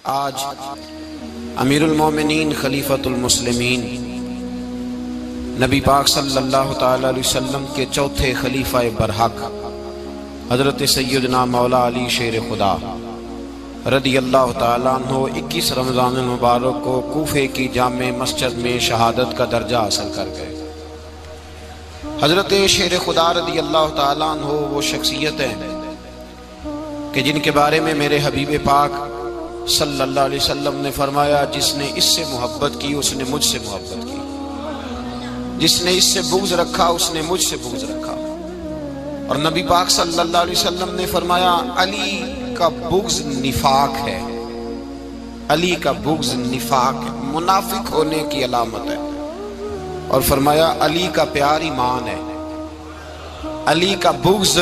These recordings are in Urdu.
آج امیر المومنین خلیفۃ المسلمین نبی پاک صلی اللہ تعالی علیہ وسلم کے چوتھے خلیفہ برحق حضرت سیدنا مولا علی شیر خدا رضی اللہ تعالیٰ عنہ 21 رمضان المبارک کو کوفے کی جامع مسجد میں شہادت کا درجہ حاصل کر گئے۔ حضرت شیر خدا رضی اللہ تعالیٰ عنہ وہ شخصیت ہیں کہ جن کے بارے میں میرے حبیب پاک صلی اللہ علیہ وسلم نے فرمایا، جس نے اس سے محبت کی اس نے مجھ سے محبت کی، جس نے اس سے بغض رکھا اس نے مجھ سے بغض رکھا۔ اور نبی پاک صلی اللہ علیہ وسلم نے فرمایا علی کا بغض نفاق ہے، علی کا بغض نفاق ہے، منافق ہونے کی علامت ہے۔ اور فرمایا علی کا پیار ایمان ہے، علی کا بغض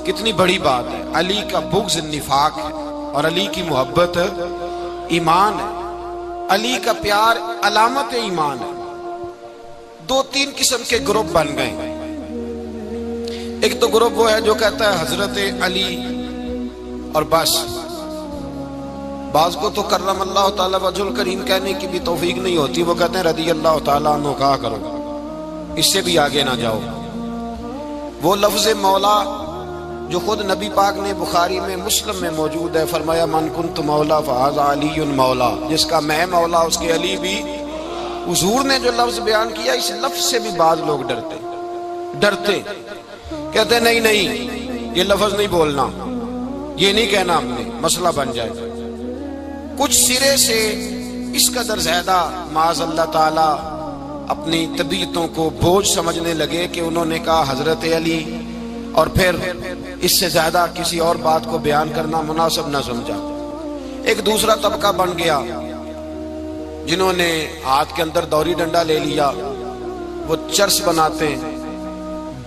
کتنی بڑی بات ہے، علی کا بغض نفاق ہے اور علی کی محبت ایمان ہے، علی کا پیار علامت ایمان ہے۔ دو تین قسم کے گروپ بن گئے۔ ایک تو گروپ وہ ہے جو کہتا ہے حضرت علی اور بس، بعض کو تو کرم اللہ تعالیٰ وجہ الکریم کہنے کی بھی توفیق نہیں ہوتی، وہ کہتے ہیں رضی اللہ تعالیٰ عنہ کہا کرو، اس سے بھی آگے نہ جاؤ۔ وہ لفظ مولا جو خود نبی پاک نے بخاری میں مسلم میں موجود ہے، فرمایا من کنت مولا فہذا علی مولا، جس کا میں مولا اس کے علی بھی۔ حضور نے جو لفظ بیان کیا اس لفظ سے بھی بعض لوگ ڈرتے کہتے نہیں نہیں یہ لفظ نہیں بولنا، یہ نہیں کہنا، ہم نے مسئلہ بن جائے گا۔ کچھ سرے سے اس قدر زیادہ معاذ اللہ تعالی اپنی طبیعتوں کو بوجھ سمجھنے لگے کہ انہوں نے کہا حضرت علی، اور پھر اس سے زیادہ کسی اور بات کو بیان کرنا مناسب نہ سمجھا۔ ایک دوسرا طبقہ بن گیا جنہوں نے ہاتھ کے اندر دوری ڈنڈا لے لیا، وہ چرس بناتے ہیں،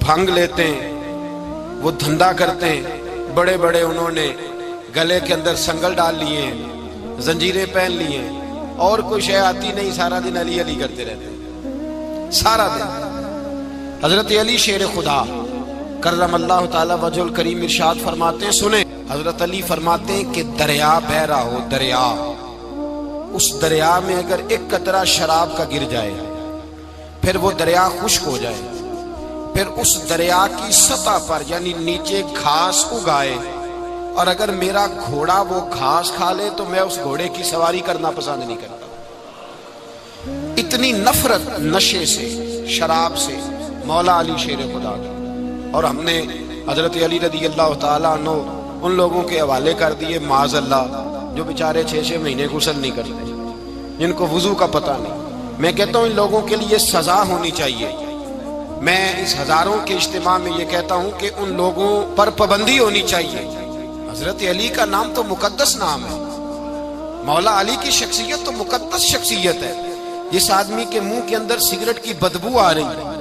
بھنگ لیتے ہیں، وہ دھندا کرتے ہیں، بڑے بڑے انہوں نے گلے کے اندر سنگل ڈال لیے ہیں، زنجیریں پہن لیے ہیں، اور کوئی شے آتی نہیں، سارا دن علی علی کرتے رہتے ہیں سارا دن۔ حضرت علی شیر خدا کرم اللہ تعالی وجہ الکریم ارشاد فرماتے ہیں، سنیں، حضرت علی فرماتے ہیں کہ دریا بہ رہا ہو، دریا، اس دریا میں اگر ایک قطرہ شراب کا گر جائے پھر وہ دریا خشک ہو جائے، پھر اس دریا کی سطح پر یعنی نیچے گھاس اگائے، اور اگر میرا گھوڑا وہ گھاس کھا لے تو میں اس گھوڑے کی سواری کرنا پسند نہیں کرتا۔ اتنی نفرت نشے سے، شراب سے مولا علی شیر خدا کی۔ اور ہم نے حضرت علی رضی اللہ تعالیٰ عنہ ان لوگوں کے حوالے کر دیے معاذ اللہ جو بیچارے 6 مہینے غسل نہیں کرتے، جن کو وضو کا پتہ نہیں۔ میں کہتا ہوں ان لوگوں کے لیے سزا ہونی چاہیے۔ میں اس ہزاروں کے اجتماع میں یہ کہتا ہوں کہ ان لوگوں پر پابندی ہونی چاہیے۔ حضرت علی کا نام تو مقدس نام ہے، مولا علی کی شخصیت تو مقدس شخصیت ہے۔ جس آدمی کے منہ کے اندر سگریٹ کی بدبو آ رہی ہے،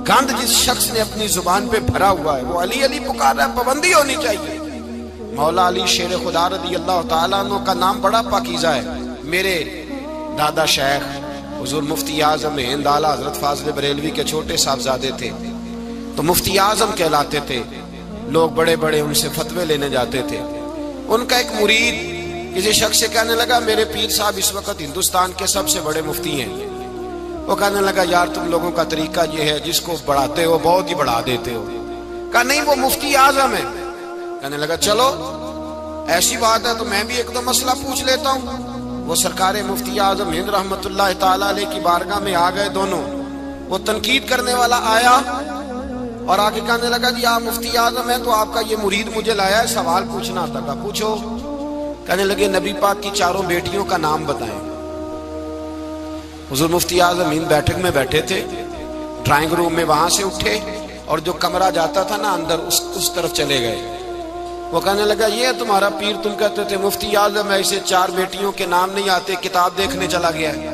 گند جس شخص نے اپنی زبان پہ بھرا ہوا ہے، وہ علی علی پکار رہا ہے، پابندی ہونی چاہیے۔ مولا علی شیر خدا رضی اللہ تعالیٰ عنہ کا نام بڑا پاکیزہ ہے۔ میرے دادا شیخ حضور مفتی اعظم ہند اعلیٰ حضرت فاضل بریلوی کے چھوٹے صاحبزادے تھے، تو مفتی اعظم کہلاتے تھے، لوگ بڑے بڑے ان سے فتوے لینے جاتے تھے۔ ان کا ایک مرید کسی شخص سے کہنے لگا میرے پیر صاحب اس وقت ہندوستان کے سب سے بڑے مفتی ہیں۔ وہ کہنے لگا یار تم لوگوں کا طریقہ یہ ہے، جس کو بڑھاتے ہو بہت ہی بڑھا دیتے ہو۔ کہا نہیں وہ مفتی اعظم ہے۔ کہنے لگا چلو ایسی بات ہے تو میں بھی ایک دو مسئلہ پوچھ لیتا ہوں۔ وہ سرکار مفتی اعظم ہند رحمت اللہ تعالیٰ علیہ کی بارگاہ میں آ گئے دونوں۔ وہ تنقید کرنے والا آیا اور آگے کہنے لگا جی آپ مفتی اعظم ہیں تو آپ کا یہ مرید مجھے لایا ہے، سوال پوچھنا تھا۔ کہا پوچھو۔ کہنے لگے نبی پاک کی 4 بیٹیوں کا نام بتائیں۔ حضور مفتی اعظم ہند بیٹھک میں بیٹھے تھے، ڈرائنگ روم میں، وہاں سے اٹھے اور جو کمرہ جاتا تھا نا اندر اس طرف چلے گئے۔ وہ کہنے لگا یہ تمہارا پیر، تم کہتے تھے مفتی اعظم ہے، اسے 4 بیٹیوں کے نام نہیں آتے، کتاب دیکھنے چلا گیا ہے،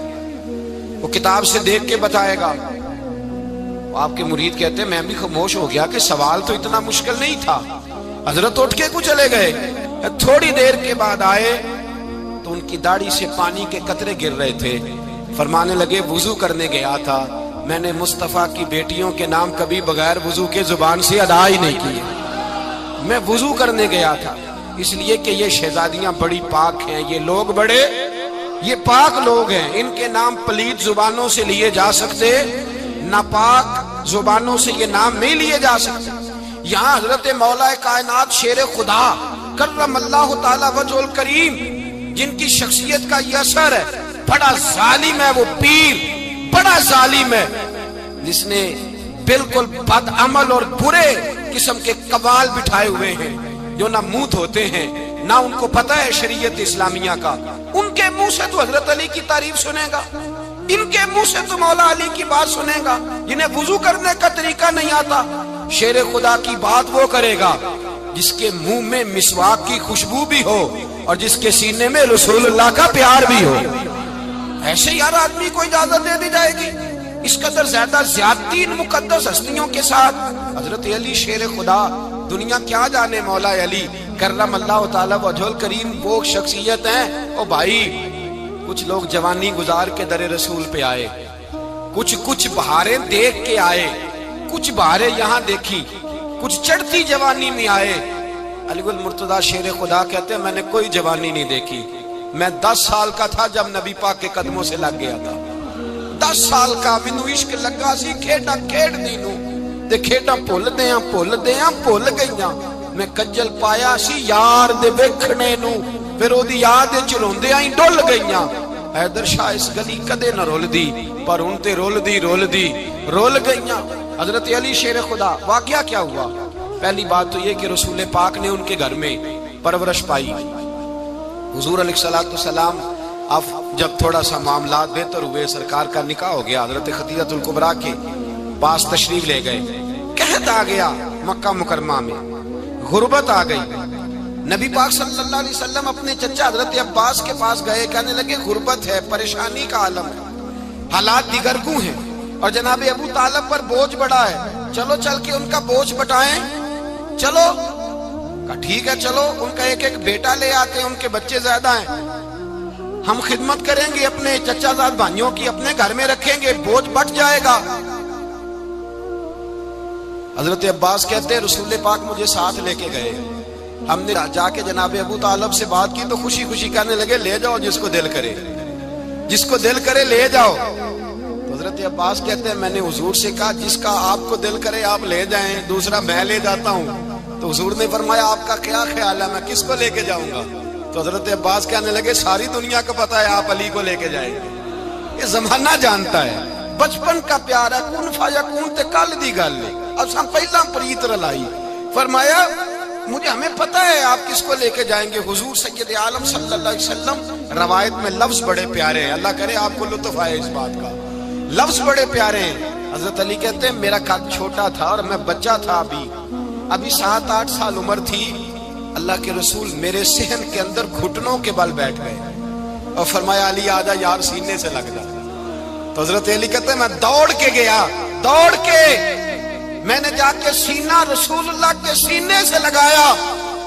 وہ کتاب سے دیکھ کے بتائے گا۔ آپ کے مرید کہتے میں بھی خاموش ہو گیا کہ سوال تو اتنا مشکل نہیں تھا۔ حضرت اٹھ کے کو چلے گئے، تھوڑی دیر کے بعد آئے تو ان کی داڑھی سے پانی کے قطرے گر رہے تھے۔ فرمانے لگے وضو کرنے گیا تھا، میں نے مصطفیٰ کی بیٹیوں کے نام کبھی بغیر وضو کے زبان سے ادا ہی نہیں کیے۔ میں وضو کرنے گیا تھا، اس لیے کہ یہ شہزادیاں بڑی پاک ہیں، یہ لوگ بڑے یہ پاک لوگ ہیں، ان کے نام پلیت زبانوں سے لیے جا سکتے، ناپاک زبانوں سے یہ نام نہیں لیے جا سکتے۔ یہاں حضرت مولا کائنات شیر خدا کرم اللہ تعالی وجہ الکریم، جن کی شخصیت کا یہ اثر ہے، بڑا ظالم ہے وہ پیر، بڑا ظالم ہے جس نے بالکل بد عمل اور برے قسم کے قوال بٹھائے ہوئے ہیں، جو نہ منہ دھوتے ہیں نہ ان کو پتہ ہے شریعت اسلامیہ کا۔ ان کے منہ سے تو حضرت علی کی تعریف سنے گا، ان کے منہ سے تو مولا علی کی بات سنے گا، جنہیں وضو کرنے کا طریقہ نہیں آتا۔ شیر خدا کی بات وہ کرے گا جس کے منہ میں مسواک کی خوشبو بھی ہو اور جس کے سینے میں رسول اللہ کا پیار بھی ہو۔ ایسے ہر آدمی کو اجازت دے دی جائے گی؟ اس قدر زیادہ زیادتی ان مقدس ہستیوں کے ساتھ۔ حضرت علی شیر خدا، دنیا کیا جانے مولا علی کرم اللہ تعالی وجہ الکریم وہ شخصیت ہیں۔ او بھائی، کچھ لوگ جوانی گزار کے در رسول پہ آئے، کچھ بہاریں دیکھ کے آئے، کچھ بہاریں یہاں دیکھی، کچھ چڑھتی جوانی میں آئے۔ علی گل مرتضیٰ شیر خدا کہتے ہیں میں نے کوئی جوانی نہیں دیکھی، میں 10 سال کا تھا جب نبی پاک کے قدموں سے لگ گیا تھا، 10 سال کا مینوں عشق لگا سی، کھیڈا کھیڈ دی نو تے کھیڈا بھول گئیاں، میں کجل پایا سی یار دے ویکھنے نو، پھر او دی یاد وچ روندیاں ہی ڈل گئیاں۔ حیدر شاہ اس گلی کدے نہ رول دی، پر ہن تے رول گئیاں۔ حضرت علی شیر خدا، واقعہ کیا ہوا؟ پہلی بات تو یہ کہ رسول پاک نے ان کے گھر میں پرورش پائی۔ حضور علیہ السلام اب جب تھوڑا سا معاملات بہتر ہوئے، سرکار کا نکاح ہو گیا، حضرت خدیجہ الکبریٰ کے پاس تشریف لے گئے، قحط آ گیا مکہ مکرمہ میں، غربت آ گئی۔ نبی پاک صلی اللہ علیہ وسلم اپنے چچا حضرت عباس کے پاس گئے، کہنے لگے غربت ہے، پریشانی کا عالم ہے، حالات دیگر کو ہیں، اور جناب ابو طالب پر بوجھ بڑا ہے، چلو چل کے ان کا بوجھ بٹائیں۔ چلو کہا ٹھیک ہے، چلو ان کا ایک بیٹا لے آتے ہیں، ان کے بچے زیادہ ہیں، ہم خدمت کریں گے اپنے چچا زاد بھائیوں کی، اپنے گھر میں رکھیں گے، بوجھ بٹ جائے گا۔ حضرت عباس کہتے ہیں رسول پاک مجھے ساتھ لے کے گئے، ہم نے جا کے جناب ابو طالب سے بات کی تو خوشی خوشی کہنے لگے لے جاؤ جس کو دل کرے لے جاؤ۔ تو حضرت عباس کہتے ہیں میں نے حضور سے کہا جس کا آپ کو دل کرے آپ لے جائیں، دوسرا میں لے جاتا ہوں۔ تو حضور نے فرمایا آپ کا کیا خیال ہے، میں کس کو لے کے جاؤں گا؟ تو حضرت عباس کہنے لگے ساری دنیا کو پتا ہے آپ علی کو لے کے جائیں گے، یہ زمانہ جانتا ہے، بچپن کا پیار ہے، کن فیکون تے کل دی گل ہے، اب ہم پہلا پریت رلائی۔ فرمایا ہمیں پتہ ہے آپ کس کو لے کے جائیں گے، حضور سید عالم صلی اللہ علیہ وسلم۔ روایت میں لفظ بڑے پیارے ہیں، اللہ کرے آپ کو لطف آئے اس بات کا، لفظ بڑے پیارے ہیں۔ حضرت علی کہتے ہیں میرا قد چھوٹا تھا اور میں بچہ تھا، ابھی 7-8 سال عمر تھی، اللہ کے رسول میرے صحن کے اندر گھٹنوں کے بل بیٹھ گئے اور فرمایا علی آجا یار سینے سے لگ جا۔ تو حضرت علی کہتے ہیں میں دوڑ کے گیا، میں نے جا کے سینہ رسول اللہ کے سینے سے لگایا۔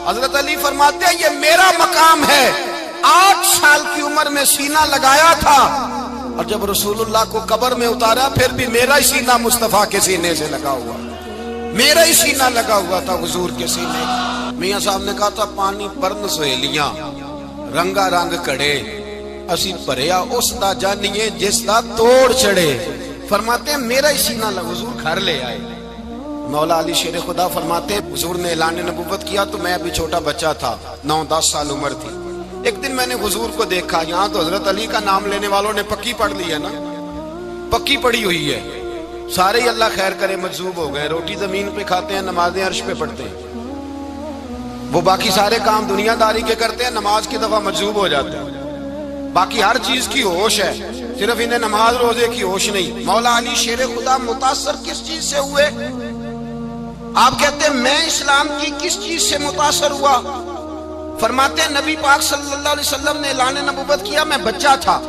حضرت علی فرماتے ہیں یہ میرا مقام ہے، 8 سال کی عمر میں سینہ لگایا تھا، اور جب رسول اللہ کو قبر میں اتارا پھر بھی میرا ہی سینہ مصطفیٰ کے سینے سے لگا ہوا، میرا ہی سینہ لگا ہوا تھا حضور کے سینے۔ میاں صاحب نے کہا تھا پانی برن سہیلیاں رنگا رنگ کڑے، اسی پریا اس دا جانیے جس دا توڑ چڑے۔ فرماتے ہیں میرا ہی سینہ لگا، حضور گھر لے آئے۔ مولا علی شیر خدا فرماتے ہیں حضور نے اعلان نبوت کیا تو میں ابھی چھوٹا بچہ تھا، 9-10 سال عمر تھی۔ ایک دن میں نے حضور کو دیکھا، یہاں تو حضرت علی کا نام لینے والوں نے پکی پڑھ لی ہے نا، پکی پڑھی ہوئی ہے، سارے ہی اللہ خیر کرے مجذوب ہو گئے، روٹی زمین پہ کھاتے ہیں، نمازیں عرش پہ پڑھتے ہیں، وہ باقی سارے کام دنیا داری کے کرتے ہیں، نماز کی دفعہ مجذوب ہو جاتے ہیں، باقی ہر چیز کی ہوش ہے، صرف انہیں نماز روزے کی ہوش نہیں۔ مولا علی شیر خدا متاثر کس چیز سے ہوئے؟ آپ کہتے ہیں میں اسلام کی کس چیز سے متاثر ہوا؟ فرماتے ہیں نبی پاک صلی اللہ علیہ وسلم نے اعلان نبوت کیا، میں بچہ تھا،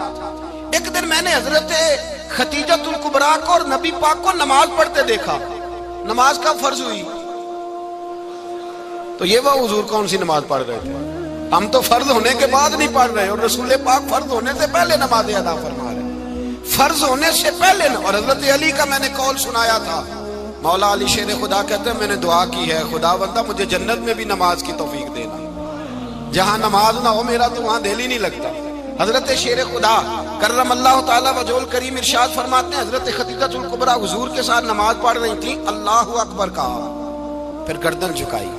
ایک دن میں نے حضرت خدیجہ الکبریٰ کو اور نبی پاک کو نماز پڑھتے دیکھا، نماز کا فرض ہوئی، تو یہ وہ حضور کون سی نماز پڑھ رہے تھے؟ ہم تو فرض ہونے کے بعد نہیں پڑھ رہے، اور رسول پاک فرض ہونے سے پہلے نماز ادا فرما رہے، فرض ہونے سے پہلے۔ اور حضرت علی کا میں نے قول سنایا تھا، مولا علی شیر خدا کہتے ہیں میں نے دعا کی ہے خدا بندہ مجھے جنت میں بھی نماز کی توفیق دینا، جہاں نماز نہ ہو میرا تو وہاں دل ہی نہیں لگتا۔ حضرت شیر خدا کرم اللہ تعالیٰ وجہہ کریم ارشاد فرماتے ہیں حضرت خدیجہ الکبریٰ حضور کے ساتھ نماز پڑھ رہی تھیں، اللہ اکبر کہا، پھر گردن جھکائی،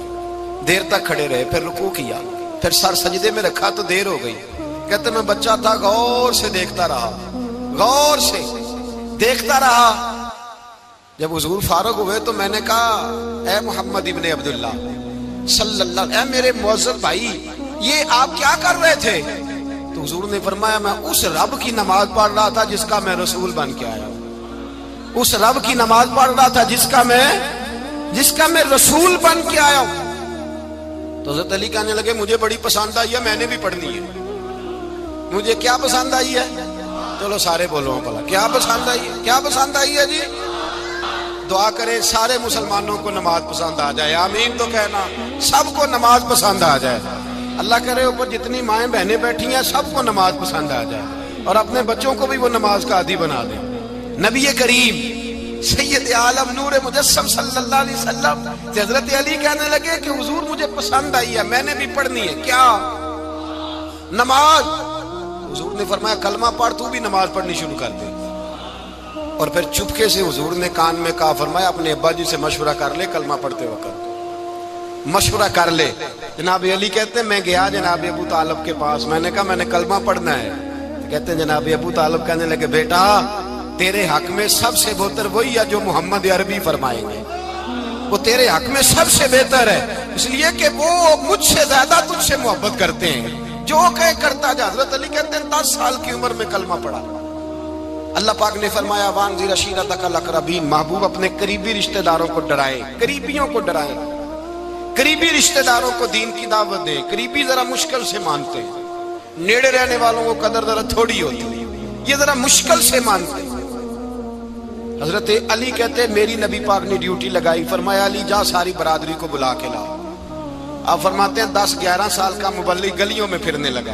دیر تک کھڑے رہے، پھر رکوع کیا، پھر سر سجدے میں رکھا تو دیر ہو گئی۔ کہتے میں بچہ تھا، غور سے دیکھتا رہا، غور سے دیکھتا رہا۔ جب حضور فارغ ہوئے تو میں نے کہا اے محمد ابن عبداللہ صلی اللہ، اے میرے معزز بھائی یہ آپ کیا کر رہے تھے؟ تو حضور نے فرمایا میں اس رب کی نماز پڑھ رہا تھا جس کا میں رسول بن کے آیا ہوں، اس رب کی نماز پڑھ رہا تھا جس کا میں رسول بن کے آیا ہوں۔ تو حضرت علی کہنے لگے مجھے بڑی پسند آئی ہے، میں نے بھی پڑھنی ہے۔ مجھے کیا پسند آئی ہے؟ چلو سارے بولو بھلا کیا پسند آئی ہے؟ کیا پسند آئی ہے جی؟ دعا کریں سارے مسلمانوں کو نماز پسند آ جائے، آمین تو کہنا، سب کو نماز پسند آ جائے۔ اللہ کرے اوپر جتنی مائیں بہنیں بیٹھی ہیں سب کو نماز پسند آ جائے، اور اپنے بچوں کو بھی وہ نماز کا عادی بنا دیں۔ نبی کریم سید عالم نور مجسم صلی اللہ علیہ وسلم سے حضرت علی کہنے لگے کہ حضور مجھے پسند آئی ہے، میں نے بھی پڑھنی ہے۔ کیا؟ نماز۔ حضور نے فرمایا کلمہ پڑھ، تو بھی نماز پڑھنی شروع کر دے۔ اور پھر چپکے سے حضور نے کان میں کہا، فرمایا اپنے ابا جی سے مشورہ کر لے کلمہ پڑھتے وقت، مشورہ کر لے۔ جناب علی کہتے ہیں میں گیا جناب ابو طالب کے پاس، میں نے کہا میں نے کلمہ پڑھنا ہے۔ کہتے ہیں جناب ابو طالب کہنے لگے بیٹا تیرے حق میں سب سے بہتر وہی ہے جو محمد عربی فرمائیں گے، وہ تیرے حق میں سب سے بہتر ہے، اس لیے کہ وہ مجھ سے زیادہ تجھ سے محبت کرتے ہیں، جو کہے کرتا جا۔ حضرت علی کہتے ہیں 10 سال کی عمر میں کلمہ پڑھا۔ اللہ پاک نے فرمایا وانذر عشیرتک الاقربین، محبوب اپنے قریبی رشتہ داروں کو ڈرائیں، قریبیوں کو ڈرائیں، قریبی رشتہ داروں کو دین کی دعوت دیں۔ قریبی ذرا مشکل سے مانتے ہیں، نیڑے رہنے والوں کو قدر ذرا تھوڑی ہوتی ہے، یہ ذرا مشکل سے مانتے ہیں۔ حضرت علی کہتے ہیں میری نبی پاک نے ڈیوٹی لگائی، فرمایا علی جا ساری برادری کو بلا کے لا۔ آپ فرماتے ہیں 10-11 سال کا مبلغ گلیوں میں پھرنے لگا،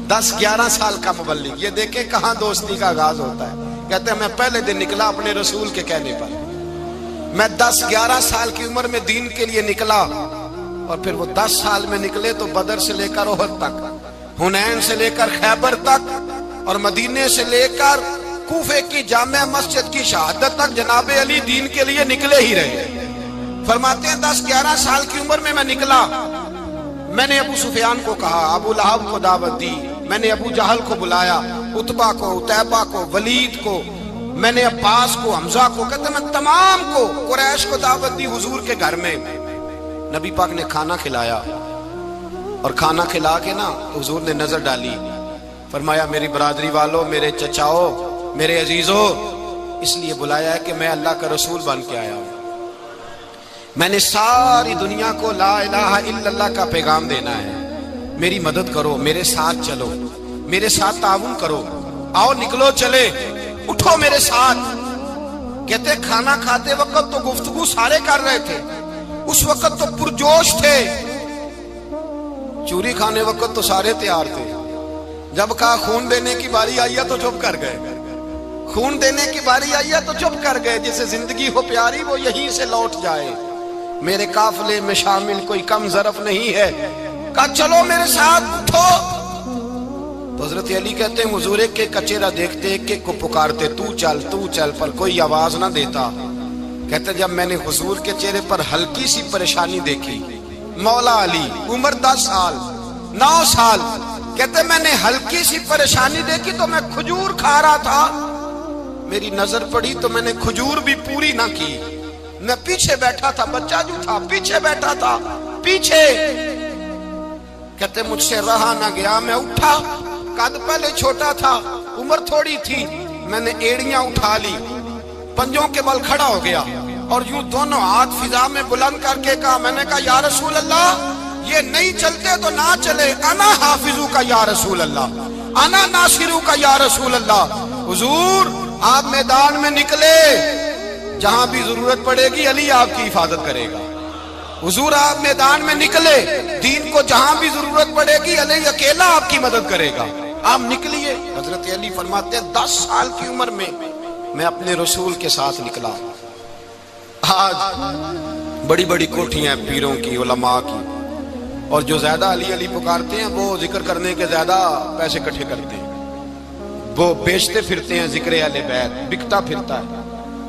10-11 سال کا مبلغ۔ یہ دیکھیں کہاں دوستی کا آغاز ہوتا ہے۔ کہتے ہیں میں پہلے دن نکلا اپنے رسول کے کہنے پر، میں 10-11 سال کی عمر میں دین کے لیے نکلا، اور پھر وہ 10 سال میں نکلے تو بدر سے لے کر احد تک، حنین سے لے کر خیبر تک، اور مدینے سے لے کر کوفے کی جامع مسجد کی شہادت تک جناب علی دین کے لیے نکلے ہی رہے۔ فرماتے ہیں 10-11 سال کی عمر میں نکلا، میں نے ابو سفیان کو کہا، ابو لہب کو دعوت دی، میں نے ابو جہل کو بلایا، عتبہ کو، عتیبہ کو، ولید کو، میں نے عباس کو، حمزہ کو، کہتے میں تمام کو، قریش کو دعوت دی حضور کے گھر میں۔ نبی پاک نے کھانا کھلایا، اور کھانا کھلا کے نا حضور نے نظر ڈالی، فرمایا میری برادری والوں، میرے چچاؤ، میرے عزیزوں، اس لیے بلایا ہے کہ میں اللہ کا رسول بن کے آیا ہوں، میں نے ساری دنیا کو لا الہ الا اللہ کا پیغام دینا ہے، میری مدد کرو، میرے ساتھ چلو، میرے ساتھ تعاون کرو، آؤ نکلو چلے، اٹھو میرے ساتھ۔ کہتے کھانا کھاتے وقت تو گفتگو سارے کر رہے تھے، اس وقت تو پرجوش تھے، چوری کھانے وقت تو سارے تیار تھے، جب کہا خون دینے کی باری آئی ہے تو چپ کر گئے، خون دینے کی باری آئی ہے تو چپ کر گئے، جسے زندگی ہو پیاری وہ یہیں سے لوٹ جائے، میرے قافلے میں شامل کوئی کم ظرف نہیں ہے، کہا چلو میرے ساتھ اٹھو۔ تو حضرت علی کہتے ہیں حضور ایک ایک کا چہرہ دیکھتے، ایک ایک کو پکارتے، تو چل، پر کوئی آواز نہ دیتا۔ کہتے جب میں نے حضور کے چہرے پر ہلکی سی پریشانی دیکھی، مولا علی عمر 10 سال 9 سال، کہتے میں نے ہلکی سی پریشانی دیکھی تو میں کھجور کھا رہا تھا، میری نظر پڑی تو میں نے کھجور بھی پوری نہ کی، میں پیچھے بیٹھا تھا، بچہ جو تھا پیچھے بیٹھا تھا، پیچھے۔ کہتے مجھ سے رہا نہ گیا، میں اٹھا، قد پہلے چھوٹا تھا، عمر تھوڑی تھی، میں نے ایڑیاں اٹھا لی، پنجوں کے بل کھڑا ہو گیا، اور یوں دونوں ہاتھ فضا میں بلند کر کے کہا، میں نے کہا یا رسول اللہ یہ نہیں چلتے تو نہ چلے، انا حافظو کا یا رسول اللہ، انا ناصرو کا یا رسول اللہ۔ حضور آپ میدان میں نکلے، جہاں بھی ضرورت پڑے گی علی آپ کی حفاظت کرے گا۔ حضور آپ میدان میں نکلے، دین کو جہاں بھی ضرورت پڑے گی علی اکیلا آپ کی مدد کرے گا، آپ نکلیے۔ حضرت علی فرماتے ہیں 10 سال کی عمر میں اپنے رسول کے ساتھ نکلا۔ آج بڑی بڑی کوٹھیاں پیروں کی، علماء کی، اور جو زیادہ علی علی پکارتے ہیں وہ ذکر کرنے کے زیادہ پیسے اکٹھے کرتے ہیں، وہ بیچتے پھرتے ہیں ذکر اہل بیت، بکتا پھرتا ہے،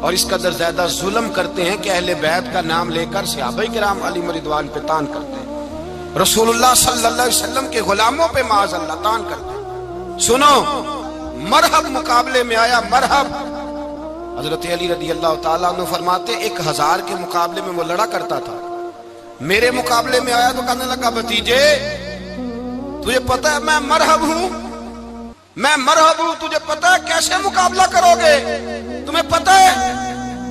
اور اس قدر زیادہ ظلم کرتے ہیں کہ اہل بیت کا نام لے کر صحابہ کرام علی رضوان پہ تان کرتے ہیں، رسول اللہ صلی اللہ علیہ وسلم کے غلاموں پہ معاذ اللہ تان کرتے ہیں۔ سنو، مرحب مقابلے میں آیا، مرحب۔ حضرت علی رضی اللہ تعالیٰ عنہ فرماتے 1000 کے مقابلے میں وہ لڑا کرتا تھا، میرے مقابلے میں آیا تو کہنے لگا بھتیجے تجھے پتہ ہے میں مرحب ہوں، میں مرحب ہوں، تجھے پتہ ہے کیسے مقابلہ کرو گے، تمہیں پتہ ہے؟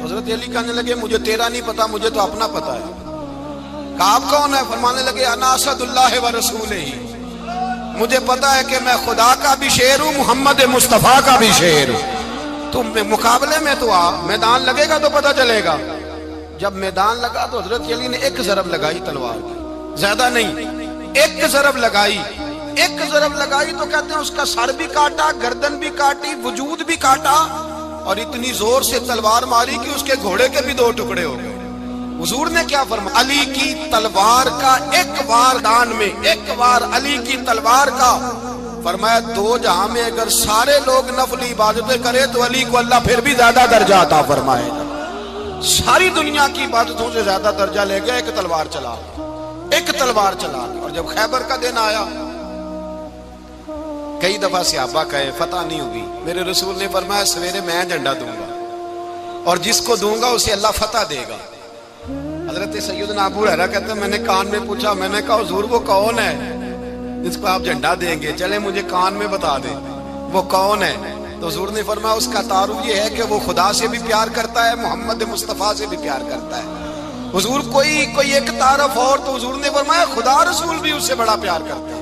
حضرت علی کہنے لگے مجھے تیرا نہیں پتا، مجھے تو اپنا پتا ہے۔ کہا آپ کون ہے؟ فرمانے لگے انا اسد اللہ و رسولہ، مجھے پتا ہے کہ میں خدا کا بھی شیر ہوں، محمد مصطفیٰ کا بھی شیر ہوں۔ تم مقابلے میں تو آ، میدان لگے گا تو پتہ چلے گا۔ جب میدان لگا تو حضرت علی نے ایک ضرب لگائی تلوار کی، زیادہ نہیں، ایک ضرب لگائی، ایک ضرب لگائی تو کہتے ہیں اس کا سر بھی کاٹا، گردن بھی کاٹی، وجود بھی کاٹا، اور اتنی زور سے تلوار ماری کہ اس کے گھوڑے کے بھی 2 ٹکڑے ہو گئے۔ حضور نے کیا فرمایا؟ علی کی تلوار کا ایک وار دان میں، ایک وار علی کی تلوار کا، فرمایا 2 جہاں میں اگر سارے لوگ نفل عبادتیں کرے تو علی کو اللہ پھر بھی زیادہ درجہ عطا فرمائے گا۔ ساری دنیا کی عبادتوں سے زیادہ درجہ لے گیا، ایک تلوار چلا، ایک تلوار چلا۔ اور جب خیبر کا دن آیا، کئی دفعہ صحابہ کہے فتح نہیں ہوگی، میرے رسول نے فرمایا سویرے میں جھنڈا دوں گا اور جس کو دوں گا اسے اللہ فتح دے گا۔ حضرت سیدنا ابو ہریرہ کہتے ہیں میں نے کان میں پوچھا، میں نے کہا حضور وہ کون ہے جس کو آپ جھنڈا دیں گے؟ چلے مجھے کان میں بتا دیں وہ کون ہے۔ تو حضور نے فرمایا اس کا تعارف یہ ہے کہ وہ خدا سے بھی پیار کرتا ہے، محمد مصطفیٰ سے بھی پیار کرتا ہے۔ حضور کوئی ایک تعارف اور، تو حضور نے فرمایا خدا رسول بھی اس سے بڑا پیار کرتے ہیں۔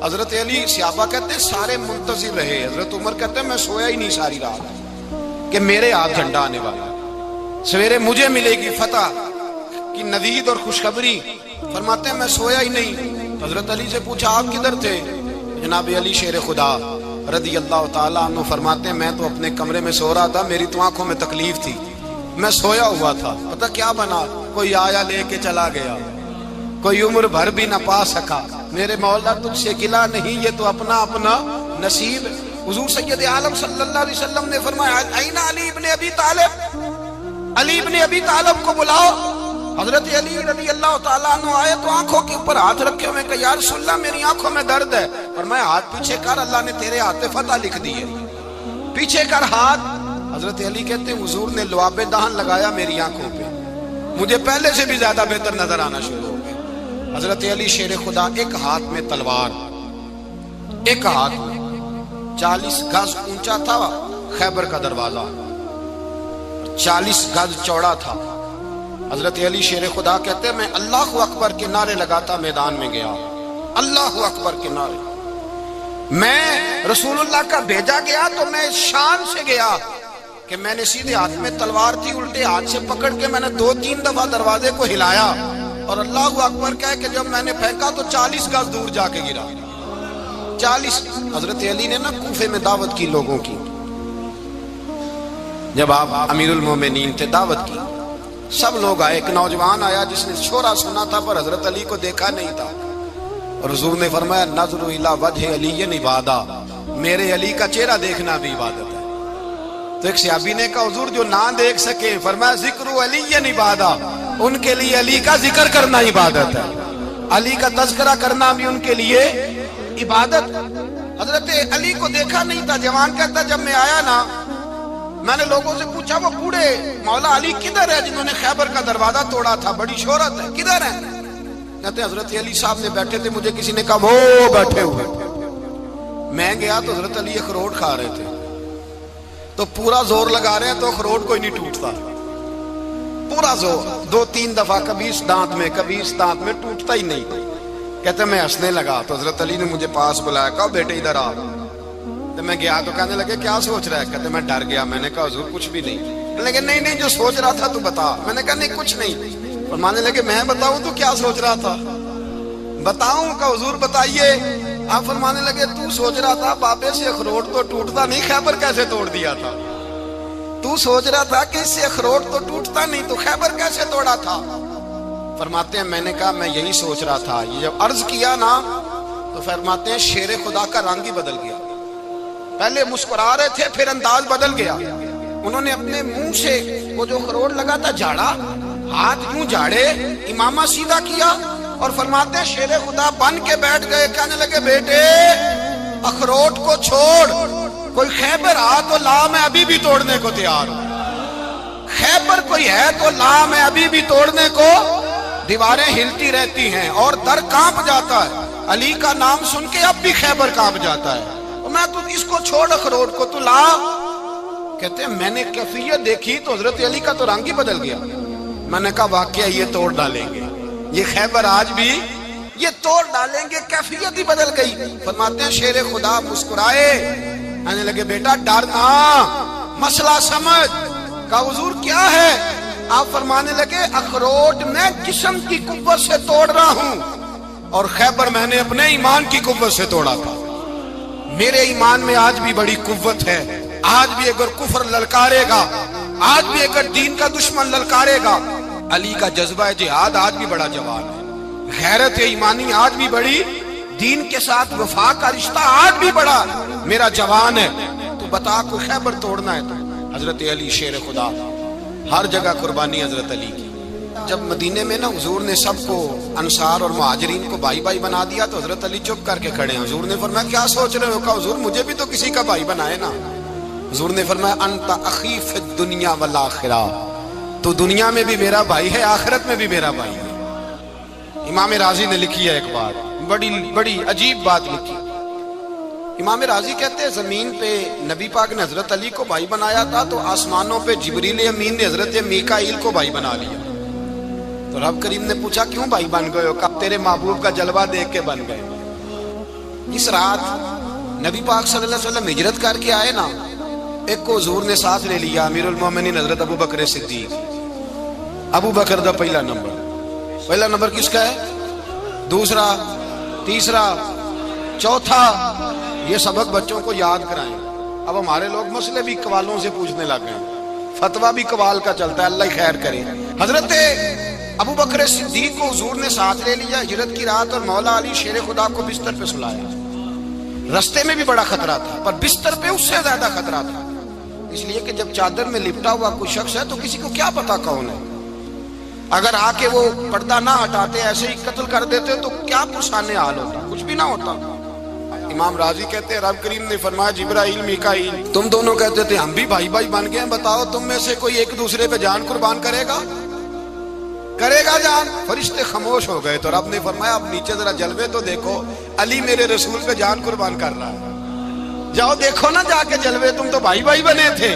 حضرت علی، صحابہ کہتے ہیں سارے منتظر رہے، حضرت عمر کہتے ہیں میں سویا ہی نہیں ساری رات کہ میرے ہاتھ جھنڈا آنے والا، سویرے مجھے ملے گی فتح کی نوید اور خوشخبری۔ فرماتے ہیں میں سویا ہی نہیں۔ حضرت علی سے پوچھا آپ کدھر تھے؟ جناب علی شیر خدا رضی اللہ تعالیٰ عنہ فرماتے ہیں میں تو اپنے کمرے میں سو رہا تھا، میری تو آنکھوں میں تکلیف تھی، میں سویا ہوا تھا، پتہ کیا بنا؟ کوئی آیا لے کے چلا گیا، کوئی عمر بھر بھی نہ پا سکا۔ میرے مولا تجھ سے گلہ نہیں، یہ تو اپنا اپنا نصیب۔ حضور سید عالم صلی اللہ علیہ وسلم نے فرمایا این علی ابن ابی طالب، علی ابن ابی طالب کو بلاؤ۔ حضرت علی رضی اللہ تعالیٰ عنہ آئے تو آنکھوں کے اوپر ہاتھ رکھے ہوئے کہ یا رسول اللہ میری آنکھوں میں درد ہے۔ فرمایا ہاتھ پیچھے کر، اللہ نے تیرے ہاتھ پہ فتح لکھ دی ہے، پیچھے کر ہاتھ۔ حضرت علی کہتے ہیں حضور نے لعاب دہن لگایا میری آنکھوں پہ، مجھے پہلے سے بھی زیادہ بہتر نظر آنا شروع ہو گیا۔ حضرت علی شیر خدا، ایک ہاتھ میں تلوار، ایک ہاتھ میں 40 گز اونچا تھا خیبر کا دروازہ، 40 گز چوڑا تھا۔ حضرت علی شیر خدا کہتے ہیں میں اللہ اکبر کے نعرے لگاتا میدان میں گیا، اللہ اکبر کے نعرے۔ میں رسول اللہ کا بھیجا گیا تو میں شان سے گیا کہ میں نے سیدھے ہاتھ میں تلوار تھی، الٹے ہاتھ سے پکڑ کے میں نے 2-3 دفعہ دروازے کو ہلایا اور اللہ اکبر کہہ کہ جب میں نے پھینکا تو 40 گز دور جا کے گرا، 40۔ حضرت علی نے نا کوفے میں دعوت کی لوگوں کی، جب آپ امیر المومنین تھے، دعوت کی، سب لوگ آئے۔ ایک نوجوان آیا جس نے شورا سنا تھا پر حضرت علی کو دیکھا نہیں تھا، اور حضور نے فرمایا نظر الی وجہ علی عبادہ، میرے علی کا چہرہ دیکھنا بھی عبادت ہے۔ تو ایک صحابی نے کہا حضور جو نہ دیکھ سکے، فرمایا ذکر علی عبادہ، ان کے لیے علی کا ذکر کرنا عبادت ہے، علی کا تذکرہ کرنا بھی ان کے لیے عبادت۔ حضرت علی کو دیکھا نہیں تھا، جوان کہتا جب میں آیا نا میں نے لوگوں سے پوچھا وہ بوڑھے مولا علی کدھر ہے جنہوں نے خیبر کا دروازہ توڑا تھا، بڑی شہرت ہے، کدھر ہے؟ کہتے ہیں حضرت علی صاحب نے بیٹھے تھے، مجھے کسی نے کہا وہ بیٹھے ہوئے۔ میں گیا تو حضرت علی اخروٹ کھا رہے تھے، تو پورا زور لگا رہے ہیں تو اخروٹ کوئی نہیں ٹوٹتا، پورا زور 2-3 دفعہ، کبھی اس دانت میں کبھی اس دانت میں، ٹوٹتا ہی نہیں۔ کہتے میں ہنسنے لگا تو حضرت علی نے مجھے پاس بلایا، کہا بیٹے ادھر آ۔ تو میں گیا تو کہنے لگے کیا سوچ رہا ہے؟ کہتے میں ڈر گیا، میں نے کہا حضور کچھ بھی نہیں۔ کہنے لگے نہیں جو سوچ رہا تھا تو بتا۔ میں نے کہا نہیں کچھ نہیں۔ فرمانے لگے میں بتاؤں تو کیا سوچ رہا تھا؟ بتاؤں؟ کہ حضور بتائیے۔ آپ فرمانے لگے تو سوچ رہا تھا بابے سے اخروٹ تو ٹوٹتا نہیں، خیبر کیسے توڑ دیا تھا؟ تو سوچ رہا تھا کہ اس سے اخروٹ تو ٹوٹتا نہیں تو خیبر کیسے توڑا تھا؟ فرماتے ہیں میں نے کہا میں یہی سوچ رہا تھا. یہ جب عرض کیا نا تو فرماتے ہیں شیر خدا کا رنگ ہی بدل گیا. پہلے مسکرا رہے تھے پھر انداز بدل گیا. انہوں نے اپنے منہ سے وہ جو اخروٹ لگا تھا جھاڑا, ہاتھ یوں جھاڑے, امامہ سیدھا کیا اور فرماتے ہیں شیر خدا بن کے بیٹھ گئے. کہنے لگے بیٹے اخروٹ کو چھوڑ, کوئی خیبر آ تو لا, میں ابھی بھی توڑنے کو تیار ہوں. خیبر کوئی ہے تو لا, میں ابھی بھی توڑنے کو. دیواریں ہلتی رہتی ہیں اور در کانپ جاتا ہے. علی کا نام سن کے اب بھی خیبر کانپ جاتا ہے. میں تو اس کو چھوڑ اخروٹ کو, تو لا. کہتے ہیں میں نے کیفیت دیکھی تو حضرت علی کا تو رنگ ہی بدل گیا. میں نے کہا واقعہ یہ توڑ ڈالیں گے, یہ خیبر آج بھی یہ توڑ ڈالیں گے, کیفیت ہی بدل گئی. فرماتے ہیں شیر خدا مسکرائے, کہنے لگے بیٹا ڈرنا, مسئلہ سمجھ. کہا حضور کیا ہے؟ آپ فرمانے لگے اخروٹ میں جسم کی قوت سے توڑ رہا ہوں اور خیبر میں نے اپنے ایمان کی قوت سے توڑا تھا. میرے ایمان میں آج بھی بڑی قوت ہے. آج بھی اگر کفر للکارے گا, آج بھی اگر دین کا دشمن للکارے گا, علی کا جذبہ جہاد آج بھی بڑا جوان ہے. غیرت ایمانی آج بھی بڑی, دین کے ساتھ وفا کا رشتہ آج بھی بڑا میرا جوان ہے. تو بتا کوئی خیبر توڑنا ہے تو حضرت علی شیر خدا, ہر جگہ قربانی حضرت علی کی. جب مدینے میں نا حضور نے سب کو انصار اور مہاجرین کو بھائی بھائی بنا دیا تو حضرت علی چپ کر کے کھڑے ہیں. حضور نے فرمایا کیا سوچ رہے ہو؟ کہا حضور مجھے بھی تو کسی کا بھائی بنائے نا. حضور نے فرمایا انت اخی فی الدنیا والآخرہ, تو دنیا میں بھی میرا بھائی ہے, آخرت میں بھی میرا بھائی ہے. امام راضی نے لکھی ہے ایک بات, بڑی عجیب بات لکھی. امام راضی کہتے ہیں زمین پہ نبی پاک نے حضرت علی کو بھائی بنایا تھا تو آسمانوں پہ جبریل امین نے حضرت میکائیل کو بھائی بنا لیا. تو رب کریم نے پوچھا کیوں بھائی بن گئے ہو؟ کہا تیرے محبوب کا جلوہ دیکھ کے بن گئے. اس رات نبی پاک صلی اللہ علیہ وسلم ہجرت کر کے آئے نا, ایک کو حضور نے ساتھ لے لیا, امیر المومنین حضرت ابو بکر صدیق. ابو بکر دا پہلا نمبر کس کا ہے؟ دوسرا, تیسرا, چوتھا. یہ سبق بچوں کو یاد کرائیں. اب ہمارے لوگ مسئلے بھی قوالوں سے پوچھنے لگ گئے, فتویٰ بھی قوال کا چلتا ہے, اللہ ہی خیر کرے. حضرت ابو بکر صدیق کو حضور نے ساتھ لے لیا ہجرت کی رات, اور مولا علی شیر خدا کو بستر پہ سلایا. رستے میں بھی بڑا خطرہ تھا پر بستر پہ اس سے زیادہ خطرہ تھا, اس لیے کہ جب چادر میں لپٹا ہوا کوئی شخص ہے تو کسی کو کیا پتا کون ہے. اگر آ کے وہ پردہ نہ ہٹاتے, ایسے ہی قتل کر دیتے تو کیا پرسانے حال ہوتا, کچھ بھی نہ ہوتا. امام راضی کہتے ہیں رب کریم نے فرمایا جبرائیل میکائیل تم دونوں کہتے تھے ہم بھی بھائی بھائی بن گئے ہیں, بتاؤ تم میں سے کوئی ایک دوسرے پہ جان قربان کرے گا جان؟ فرشتے خاموش ہو گئے. تو رب نے فرمایا اب نیچے ذرا جلوے تو دیکھو, علی میرے رسول پہ جان قربان کر رہا ہے, جاؤ دیکھو نا جا کے جلوے, تم تو بھائی بھائی بنے تھے.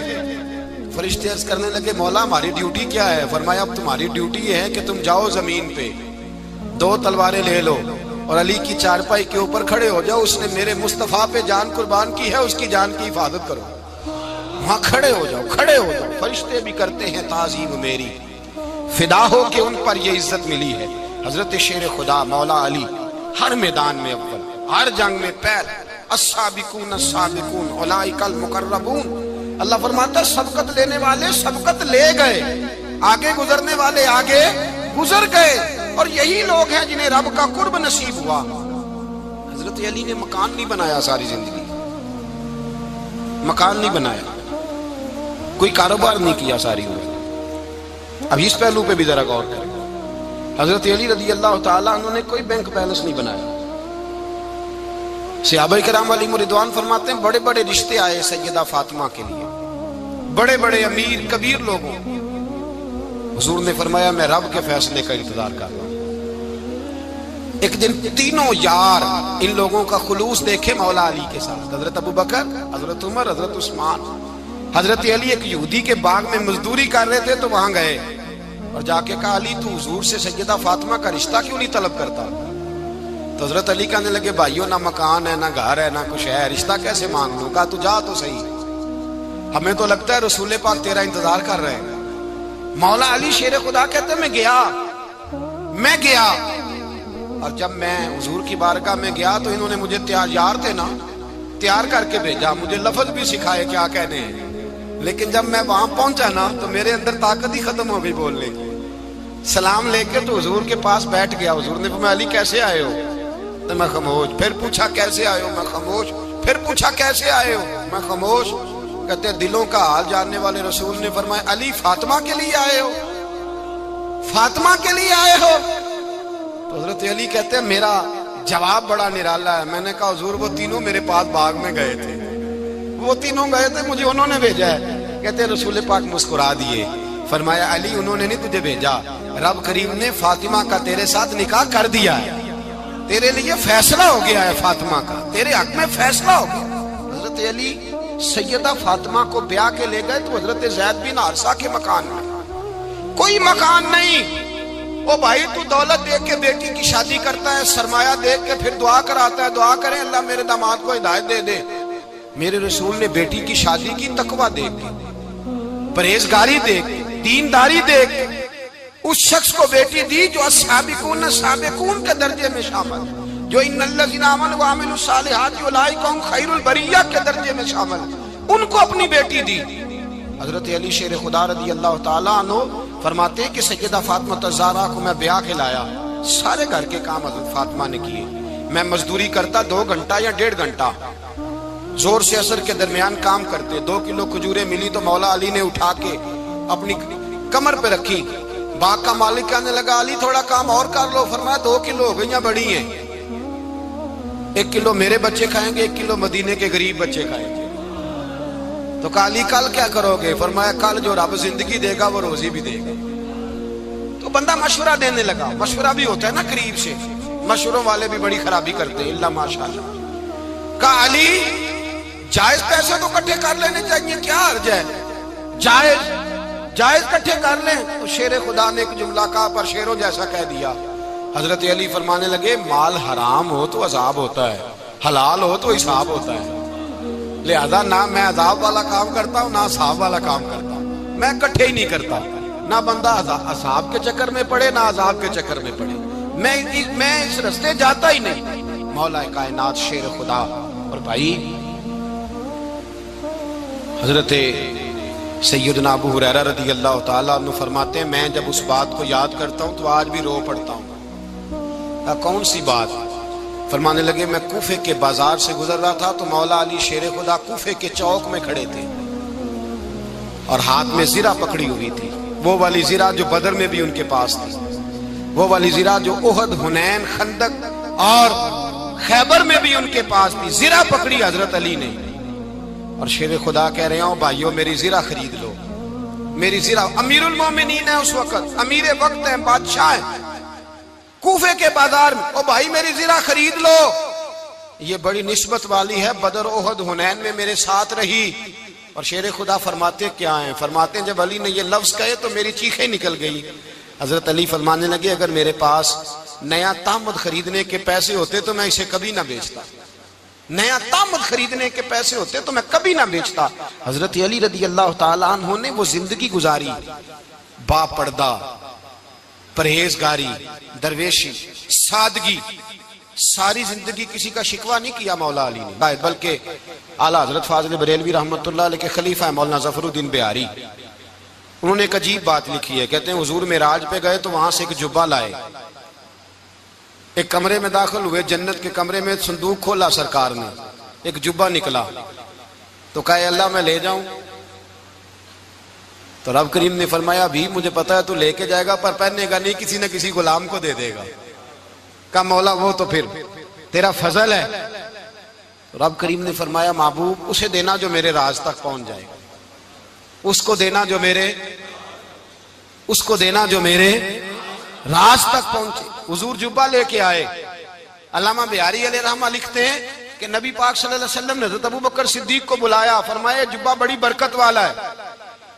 فرشتے عرض کرنے لگے مولا ہماری ڈیوٹی کیا ہے؟ فرمایا اب تمہاری ڈیوٹی یہ ہے کہ تم جاؤ زمین پہ 2 تلواریں لے لو اور علی کی چارپائی کے اوپر کھڑے ہو جاؤ. اس نے میرے مصطفیٰ پہ جان قربان کی ہے, اس کی جان کی حفاظت کرو. وہاں کھڑے ہو جاؤ. فرشتے بھی کرتے ہیں تعظیم میری, فدا ہو کہ ان پر یہ عزت ملی ہے. حضرت شیر خدا مولا علی ہر میدان میں اول, ہر جنگ میں پہل. السابقون السابقون اولئک المقربون. اللہ فرماتا ہے سبقت لینے والے سبقت لے گئے, آگے گزرنے والے آگے گزر گئے, اور یہی لوگ ہیں جنہیں رب کا قرب نصیب ہوا. حضرت علی نے مکان نہیں بنایا ساری زندگی, مکان نہیں بنایا, کوئی کاروبار نہیں کیا ساری عمر. اب اس پہلو پہ بھی ذرا غور کریں. حضرت علی رضی اللہ تعالیٰ انہوں نے کوئی بینک بیلنس نہیں بنایا. صحابہ کرام علیہم رضوان فرماتے ہیں بڑے بڑے رشتے آئے سیدہ فاطمہ کے لیے, بڑے بڑے امیر کبیر لوگوں. حضور نے فرمایا میں رب کے فیصلے کا انتظار کر رہا ہوں. ایک دن تینوں یار ان لوگوں کا خلوص دیکھے مولا علی کے ساتھ, حضرت ابو بکر, حضرت عمر, حضرت عثمان. حضرت علی ایک یہودی کے باغ میں مزدوری کر رہے تھے تو وہاں گئے اور جا کے کہا علی تو حضور سے سیدہ فاطمہ کا رشتہ کیوں نہیں طلب کرتا؟ تو حضرت علی کہنے لگے بھائیوں نہ مکان ہے نہ گھر ہے نہ کچھ ہے, رشتہ کیسے مانگ لوں؟ کہا تو جا تو صحیح, ہمیں تو لگتا ہے رسول پاک تیرا انتظار کر رہے ہیں. مولا علی شیر خدا کہتے ہیں میں گیا اور جب میں حضور کی بارگاہ میں گیا تو انہوں نے مجھے یار تھے نا تیار کر کے بھیجا, مجھے لفظ بھی سکھائے کیا کہنے ہیں, لیکن جب میں وہاں پہنچا نا تو میرے اندر طاقت ہی ختم ہو گئی بولنے کی. سلام لے کے تو حضور کے پاس بیٹھ گیا. حضور نے فرمایا علی کیسے آئے ہو؟ تو میں خاموش. پھر پوچھا کیسے آئے ہو؟ میں خاموش. پھر پوچھا کیسے آئے ہو؟ میں خاموش. کہتے دلوں کا حال جاننے والے رسول نے فرمایا علی فاطمہ کے لیے آئے ہو؟ فاطمہ کے لیے آئے ہو؟ تو حضرت علی کہتے ہیں میرا جواب بڑا نرالا ہے. میں نے کہا حضور وہ تینوں میرے پاس باغ میں گئے تھے, وہ تینوں گئے تھے, مجھے انہوں نے بھیجا ہے. کہتے ہیں رسول پاک مسکرا دیے, فرمایا علی انہوں نے نہیں تجھے بھیجا, رب کریم نے فاطمہ کا تیرے ساتھ نکاح کر دیا ہے, تیرے لیے فیصلہ ہو گیا ہے فاطمہ کا, تیرے حق میں فیصلہ ہو گیا. حضرت علی سیدہ فاطمہ کو بیاہ کے لے گئے تو حضرت زید بن حارثہ کے مکان میں, کوئی مکان نہیں. او بھائی تو دولت دیکھ کے بیٹی کی شادی کرتا ہے, سرمایہ دیکھ کے پھر دعا کراتا ہے, دعا کریں اللہ میرے داماد کو ہدایت دے دے. میرے رسول نے بیٹی کی شادی کی تقوی دیکھ کے, پرہیزگاری دیکھ کے, دینداری دیکھ کے اس شخص کو بیٹی دی جو السابقون سابقون کے درجے میں شامل, جو ان الذین آمنوا وعملوا الصالحات اولئک هم خیر البریہ کے درجے میں شامل, ان کو اپنی بیٹی دی. حضرت علی شیر خدا رضی اللہ تعالیٰ عنہ فرماتے ہیں کہ سیدہ فاطمہ الزہرا کو میں بیاہ کے لایا, سارے گھر کے کام حضرت فاطمہ نے کیے. میں مزدوری کرتا 2 گھنٹہ یا 1.5 گھنٹہ, زور سے عصر کے درمیان کام کرتے. 2 کلو کھجوریں ملی تو مولا علی نے اٹھا کے اپنی کمر پہ رکھی. باغ کا مالک کہنے لگا علی تھوڑا کام اور کر لو. فرمایا 2 کلو ہو گئیاں بڑی ہیں, 1 کلو میرے بچے کھائیں گے, 1 کلو مدینے کے غریب بچے کھائیں گے. تو کہا علی کل کیا کرو گے؟ فرمایا کل جو رب زندگی دے گا وہ روزی بھی دے گا. تو بندہ مشورہ دینے لگا. مشورہ بھی ہوتا ہے نا قریب سے, مشوروں والے بھی بڑی خرابی کرتے ہیں اللہ ماشاءاللہ. کہا علی جائز پیسے تو کٹھے کر لینے چاہیے, کیا حرج ہے, جائز کٹھے کر لیں. تو شیر خدا نے ایک جملہ کہا پر شیروں جیسا کہہ دیا. حضرت علی فرمانے لگے مال حرام ہو تو عذاب ہوتا ہے, حلال ہو تو حساب ہوتا ہے. لہذا نہ میں عذاب والا کام کرتا ہوں نہ حساب والا کام کرتا ہوں, میں کٹھے ہی نہیں کرتا. نہ بندہ عذاب کے چکر میں پڑے نہ عذاب کے چکر میں پڑے, میں اس رستے جاتا ہی نہیں. مولا کائنات شیر خدا. اور بھائی حضرت سیدنا ابو ہریرہ رضی اللہ تعالیٰ عنہ فرماتے ہیں میں جب اس بات کو یاد کرتا ہوں تو آج بھی رو پڑتا ہوں. کون سی بات؟ فرمانے لگے میں کوفے کے بازار سے گزر رہا تھا تو مولا علی شیر خدا کوفے کے چوک میں کھڑے تھے اور ہاتھ میں زرہ پکڑی ہوئی تھی, وہ والی زرہ جو بدر میں بھی ان کے پاس تھی, وہ والی زرہ جو احد, حنین, خندق اور خیبر میں بھی ان کے پاس تھی. زرہ پکڑی حضرت علی نے اور شیر خدا کہہ رہے ہوں بھائیو میری زرہ خرید لو, میری زرہ. امیر المومنین ہے اس وقت, امیر وقت ہے, بادشاہ ہے, کوفے کے بازار میں. او بھائی میری زرہ خرید لو, یہ بڑی نسبت والی ہے, بدر, احد, حنین میں میرے ساتھ رہی. اور شیر خدا فرماتے کیا ہیں؟ فرماتے ہیں جب علی نے یہ لفظ کہے تو میری چیخیں نکل گئی. حضرت علی فرمانے لگے اگر میرے پاس نیا تامد خریدنے کے پیسے ہوتے تو میں اسے کبھی نہ بیچتا, نیا تامد خریدنے کے پیسے ہوتے تو میں کبھی نہ بیچتا. حضرت علی رضی اللہ تعالیٰ عنہ نے وہ زندگی گزاری, با پردہ, پرہیزگاری, درویشی, سادگی, ساری زندگی کسی کا شکوہ نہیں کیا مولا علی نے, بلکہ اعلیٰ حضرت فاضل بریلوی رحمت اللہ علیہ کے خلیفہ مولانا ظفر الدین بہاری, انہوں نے ایک عجیب بات لکھی ہے. کہتے ہیں حضور معراج پہ گئے تو وہاں سے ایک جبہ لائے, ایک کمرے میں داخل ہوئے, جنت کے کمرے میں صندوق کھولا سرکار نے, ایک جبہ نکلا تو کہا اللہ میں لے جاؤں. تو رب کریم نے فرمایا ابھی مجھے پتا ہے تو لے کے جائے گا پر پہننے گا نہیں, کسی نہ کسی غلام کو دے دے گا. کہا مولا وہ تو پھر تیرا فضل ہے. رب کریم نے فرمایا محبوب اسے دینا جو میرے راز تک پہنچ جائے گا, اس کو دینا جو میرے راز تک پہنچے. حضور جبہ لے کے آئے. علامہ بہاری علیہ رحمہ لکھتے ہیں کہ نبی پاک صلی اللہ علیہ وسلم نے حضرت ابوبکر صدیق کو بلایا, فرمایا جبہ بڑی برکت والا ہے,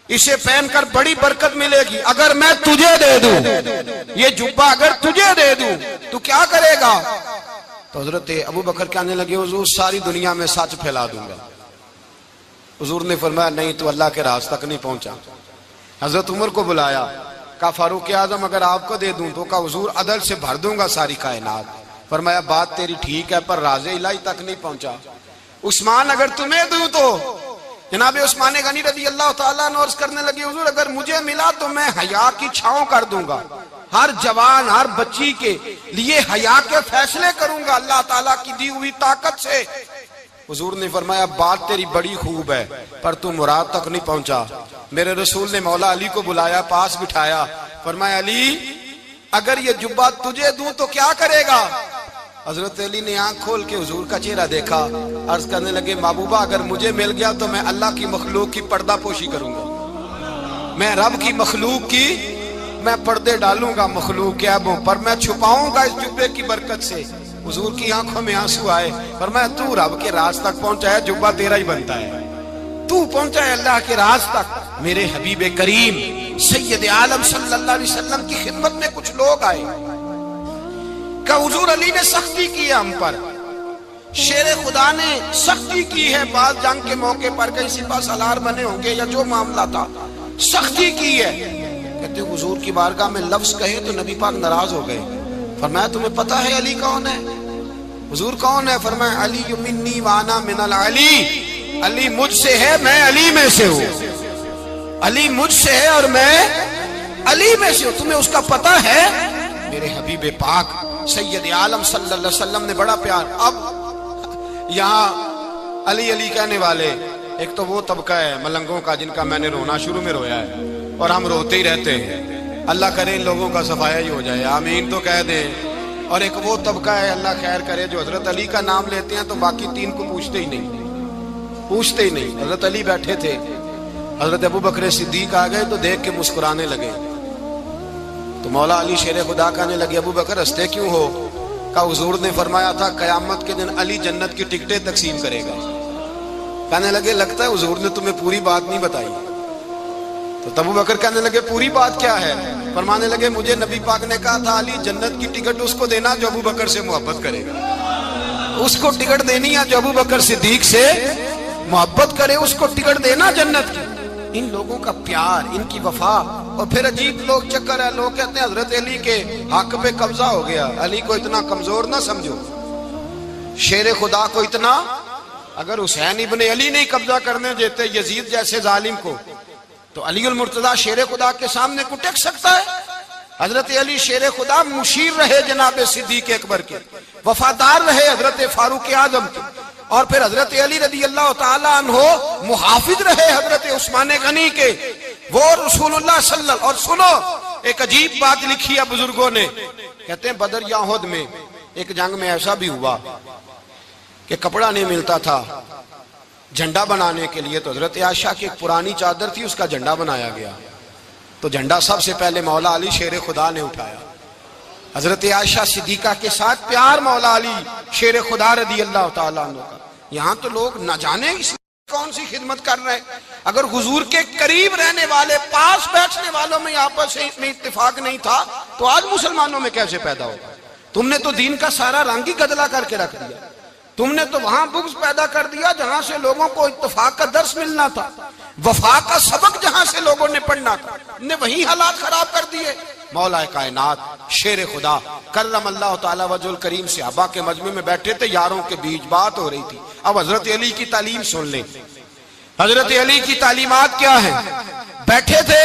اسے پہن کر بڑی برکت ملے گی. اگر میں تجھے دے دوں, یہ جبہ اگر تجھے دے دوں تو کیا کرے گا؟ تو حضرت ابوبکر کہنے لگے حضور ساری دنیا میں سچ پھیلا دوں گا. حضور نے فرمایا نہیں تو اللہ کے راز تک نہیں پہنچا. حضرت عمر کو بلایا, کہا فاروق اعظم اگر آپ کو دے دوں تو کہا حضور عدل سے بھر دوں گا ساری کائنات. فرمایا بات تیری ٹھیک ہے پر راز الہی تک نہیں پہنچا. عثمان اگر تمہیں دوں تو جناب عثمان غنی رضی اللہ تعالیٰ عنہ عرض کرنے لگے حضور اگر مجھے ملا تو میں حیا کی چھاؤں کر دوں گا, ہر جوان ہر بچی کے لیے حیا کے فیصلے کروں گا اللہ تعالیٰ کی دی ہوئی طاقت سے۔ حضور نے فرمایا بات تیری بڑی خوب ہے پر تو مراد تک نہیں پہنچا۔ میرے رسول نے مولا علی کو بلایا، پاس بٹھایا، فرمایا علی اگر یہ جبہ تجھے دوں تو کیا کرے گا؟ حضرت علی نے آنکھ کھول کے حضور کا چہرہ دیکھا، عرض کرنے لگے محبوبہ اگر مجھے مل گیا تو میں اللہ کی مخلوق کی پردہ پوشی کروں گا، میں رب کی مخلوق کی میں پردے ڈالوں گا مخلوق کے عیبوں پر، میں چھپاؤں گا اس جبے کی برکت سے۔ حضور کی آنکھوں میں آنسو آئے، فرمایا تو رب کے راز تک پہنچا ہے، جبہ تیرا ہی بنتا ہے، تو پہنچا ہے اللہ کے راز تک۔ میرے حبیب کریم سید عالم صلی اللہ علیہ وسلم کی خدمت میں کچھ لوگ آئے کہ حضور علی نے سختی کی ہے ہم پر، شیر خدا نے سختی کی ہے، بعض جنگ کے موقع پر کہیں سپاہ سالار بنے ہوں گے یا جو معاملہ تھا سختی کی ہے۔ کہتے حضور کی بارگاہ میں لفظ کہے تو نبی پاک ناراض ہو گئے۔ فرمایا تمہیں پتہ ہے علی کون ہے؟ حضور کون ہے؟ فرمایا علی منی وانا من العلی، علی مجھ سے ہے میں علی میں سے ہوں، علی مجھ سے ہے اور میں علی میں سے ہوں، تمہیں اس کا پتہ ہے؟ میرے حبیب پاک سید عالم صلی اللہ علیہ وسلم نے بڑا پیار۔ اب یہاں علی علی کہنے والے ایک تو وہ طبقہ ہے ملنگوں کا جن کا میں نے رونا شروع میں رویا ہے اور ہم روتے ہی رہتے ہیں، اللہ کرے ان لوگوں کا صفایا ہی ہو جائے، آمین تو کہہ دیں۔ اور ایک وہ طبقہ ہے اللہ خیر کرے جو حضرت علی کا نام لیتے ہیں تو باقی تین کو پوچھتے ہی نہیں۔ حضرت علی بیٹھے تھے، حضرت ابو بکر صدیق آ گئے تو دیکھ کے مسکرانے لگے، تو مولا علی شیر خدا کہنے لگے ابو بکر ہنستے کیوں ہو؟ کہ حضور نے فرمایا تھا قیامت کے دن علی جنت کی ٹکٹیں تقسیم کرے گا۔ کہنے لگے لگتا ہے حضور نے تمہیں پوری بات نہیں بتائی۔ تو ابو بکر کہنے لگے پوری بات کیا ہے؟ فرمانے لگے مجھے نبی پاک نے کہا تھا علی جنت کی ٹکٹ اس کو دینا جو ابو بکر سے محبت کرے گا، اس کو ٹکٹ دینی ہے جو ابو بکر صدیق سے محبت کرے، اس کو ٹکٹ دینا جنت کی۔ ان لوگوں کا پیار، ان کی وفا۔ اور پھر عجیب لوگ چکر ہے، لوگ کہتے ہیں حضرت علی کے حق پہ قبضہ ہو گیا، علی کو اتنا کمزور نہ سمجھو، شیر خدا کو اتنا، اگر حسین ابن علی نہیں قبضہ کرنے دیتے یزید جیسے ظالم کو تو علی المرتضیٰ شیر خدا کے سامنے کو ٹک سکتا ہے؟ حضرت علی شیر خدا مشیر رہے جناب صدیق اکبر کے، وفادار رہے حضرت فاروق اعظم کے، اور پھر حضرت علی رضی اللہ تعالیٰ عنہ محافظ رہے حضرت عثمان غنی کے، وہ رسول اللہ صلی اللہ۔ اور سنو ایک عجیب بات لکھی ہے بزرگوں نے، کہتے ہیں بدر یا احد میں ایک جنگ میں ایسا بھی ہوا کہ کپڑا نہیں ملتا تھا جھنڈا بنانے کے لیے، تو حضرت عائشہ کی ایک پرانی چادر تھی، اس کا جھنڈا بنایا گیا، تو جھنڈا سب سے پہلے مولا علی شیر خدا نے اٹھایا۔ حضرت عائشہ صدیقہ کے ساتھ پیار مولا علی شیر خدا رضی اللہ تعالیٰ عنہ کا۔ یہاں تو لوگ نہ جانے اس کون سی خدمت کر رہے ہیں۔ اگر حضور کے قریب رہنے والے پاس بیٹھنے والوں میں آپس میں اتفاق نہیں تھا تو آج مسلمانوں میں کیسے پیدا ہوگا؟ تم نے تو دین کا سارا رنگ ہی گدلا کر کے رکھ دیا، تم نے تو وہاں بغض پیدا کر دیا جہاں سے لوگوں کو اتفاق کا درس ملنا تھا، وفا کا سبق جہاں سے لوگوں نے پڑھنا تھا، نے وہی حالات خراب کر دیے۔ مولا کائنات شیر خدا کرم اللہ تعالی وجہ الکریم صحابہ کے مجمع میں بیٹھے تھے، یاروں کے بیچ بات ہو رہی تھی۔ اب حضرت علی کی تعلیم سن لیں، حضرت علی کی تعلیمات کیا ہیں۔ بیٹھے تھے،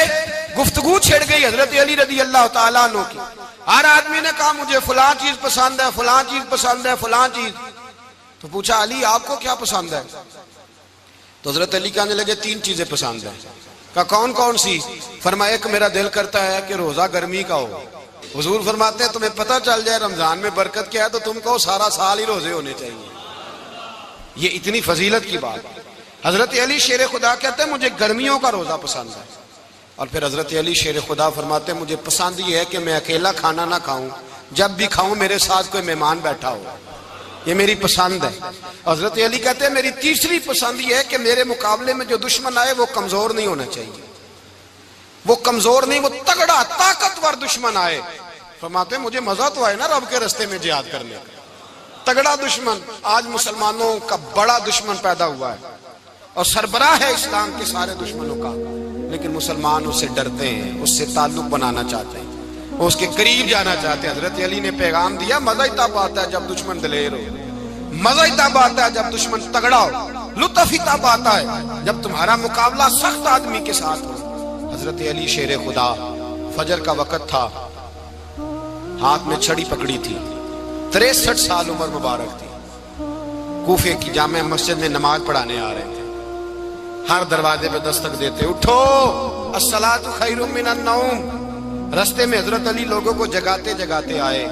گفتگو چھڑ گئی حضرت علی رضی اللہ تعالیٰ عنہ کی، ہر آدمی نے کہا مجھے فلاں چیز پسند ہے، فلاں چیز پسند ہے، فلاں چیز۔ تو پوچھا علی آپ کو کیا پسند ہے؟ تو حضرت علی کہنے لگے تین چیزیں پسند ہیں۔ کہا کون کون سی؟ فرمایا ایک میرا دل کرتا ہے کہ روزہ گرمی کا ہو۔ حضور فرماتے ہیں تمہیں پتہ چل جائے رمضان میں برکت کیا ہے تو تم کو سارا سال ہی روزے ہونے چاہیے، یہ اتنی فضیلت کی بات۔ حضرت علی شیر خدا کہتے ہیں مجھے گرمیوں کا روزہ پسند ہے، اور پھر حضرت علی شیر خدا فرماتے ہیں مجھے پسند یہ ہے کہ میں اکیلا کھانا نہ کھاؤں، جب بھی کھاؤں میرے ساتھ کوئی مہمان بیٹھا ہو، یہ میری پسند ہے۔ حضرت علی کہتے ہیں میری تیسری پسند یہ ہے کہ میرے مقابلے میں جو دشمن آئے وہ کمزور نہیں ہونا چاہیے، وہ کمزور نہیں، وہ تگڑا طاقتور دشمن آئے۔ فرماتے ہیں مجھے مزہ تو آئے نا رب کے رستے میں جہاد کرنے کا، تگڑا دشمن۔ آج مسلمانوں کا بڑا دشمن پیدا ہوا ہے اور سربراہ ہے اسلام کے سارے دشمنوں کا، لیکن مسلمان اس سے ڈرتے ہیں، اس سے تعلق بنانا چاہتے ہیں، وہ اس کے قریب جانا چاہتے ہیں۔ حضرت علی نے پیغام دیا مزہ ہی تب آتا ہے جب دشمن دلیر ہو، مزہ ہی تب آتا ہے جب دشمن تگڑا ہو، لطف ہی تب آتا ہے جب تمہارا مقابلہ سخت آدمی کے ساتھ ہو۔ حضرت علی شیر خدا، فجر کا وقت تھا، ہاتھ میں چھڑی پکڑی تھی، 63 سال عمر مبارک تھی، کوفے کی جامع مسجد میں نماز پڑھانے آ رہے تھے۔ ہر دروازے پہ دستک دیتے، اٹھو الصلاۃ خیر من النوم۔ رستے میں حضرت علی لوگوں کو جگاتے جگاتے آئے۔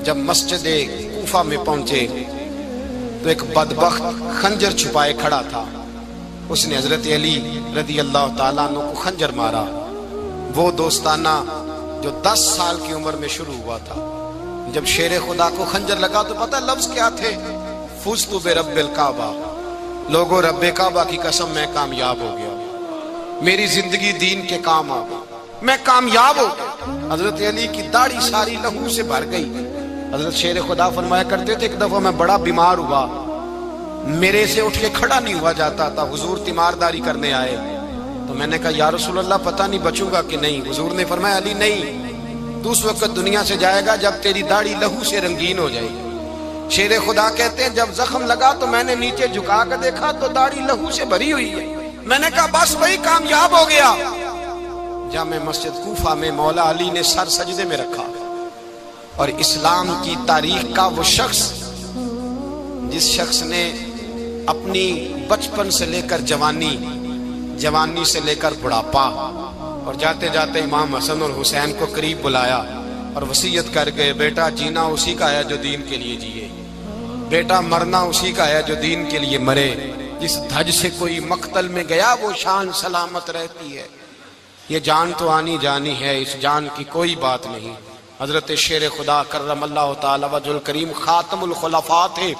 جب مسجد کوفہ میں پہنچے تو ایک بدبخت خنجر چھپائے کھڑا تھا، اس نے حضرت علی رضی اللہ تعالیٰ عنہ کو خنجر مارا۔ وہ دوستانہ جو 10 سال کی عمر میں شروع ہوا تھا، جب شیر خدا کو خنجر لگا تو پتہ لفظ کیا تھے؟ فزت برب الکعبہ، لوگوں رب کعبہ کی قسم میں کامیاب ہو گیا، میری زندگی دین کے کام آ گئی، میں کامیاب ہو گیا۔ حضرت علی کی داڑھی ساری لہو سے بھر گئی۔ حضرت شیر خدا فرمایا کرتے تھے، ایک دفعہ میں بڑا بیمار ہوا، میرے سے اٹھ کے کھڑا نہیں ہوا جاتا تھا، حضور تیمارداری کرنے آئے تو میں نے کہا یا رسول اللہ پتہ نہیں بچوں گا کہ نہیں۔ حضور نے فرمایا علی نہیں، تو اس وقت دنیا سے جائے گا جب تیری داڑھی لہو سے رنگین ہو جائے گی۔ شیر خدا کہتے ہیں جب زخم لگا تو میں نے نیچے جھکا کر دیکھا تو داڑھی لہو سے بھری ہوئی ہے، میں نے کہا بس وہی کامیاب ہو گیا۔ جامع مسجد کوفہ میں مولا علی نے سر سجدے میں رکھا، اور اسلام کی تاریخ کا وہ شخص جس شخص نے اپنی بچپن سے لے کر جوانی، جوانی سے لے کر بڑھاپا، اور جاتے جاتے امام حسن اور حسین کو قریب بلایا اور وصیت کر گئے، بیٹا جینا اسی کا ہے جو دین کے لیے جیے، بیٹا مرنا اسی کا ہے جو دین کے لیے مرے، جس دھج سے کوئی مقتل میں گیا وہ شان سلامت رہتی ہے، یہ جان تو آنی جانی ہے، اس جان کی کوئی بات نہیں۔ حضرت شیر خدا کرم اللہ تعالی وجہ الکریم خاتم الخلفاء تھے،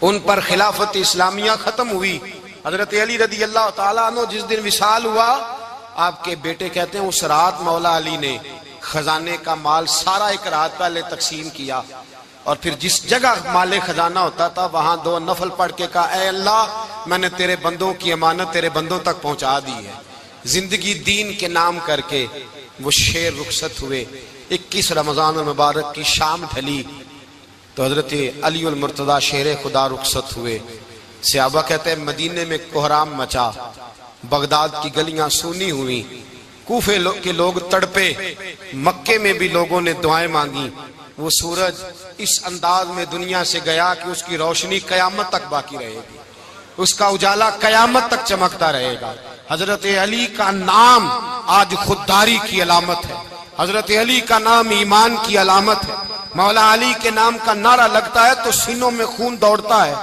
ان پر خلافت اسلامیہ ختم ہوئی۔ حضرت علی رضی اللہ تعالیٰ عنہ جس دن وصال ہوا، آپ کے بیٹے کہتے ہیں اس رات مولا علی نے خزانے کا مال سارا ایک رات پہلے تقسیم کیا، اور پھر جس جگہ مال خزانہ ہوتا تھا وہاں 2 نفل پڑھ کے کہا اے اللہ میں نے تیرے بندوں کی امانت تیرے بندوں تک پہنچا دی ہے۔ زندگی دین کے نام کر کے وہ شیر رخصت ہوئے۔ 21 رمضان المبارک کی شام ڈھلی تو حضرت علی المرتضی شیر خدا رخصت ہوئے۔ صحابہ کہتے ہیں مدینے میں کوہرام مچا، بغداد کی گلیاں سونی ہوئی، کوفے کے لوگ تڑپے، مکے میں بھی لوگوں نے دعائیں مانگی۔ وہ سورج اس انداز میں دنیا سے گیا کہ اس کی روشنی قیامت تک باقی رہے گی، اس کا اجالا قیامت تک چمکتا رہے گا۔ حضرت علی کا نام آج خودداری کی علامت ہے، حضرت علی کا نام ایمان کی علامت ہے۔ مولا علی کے نام کا نعرہ لگتا ہے تو سینوں میں خون دوڑتا ہے،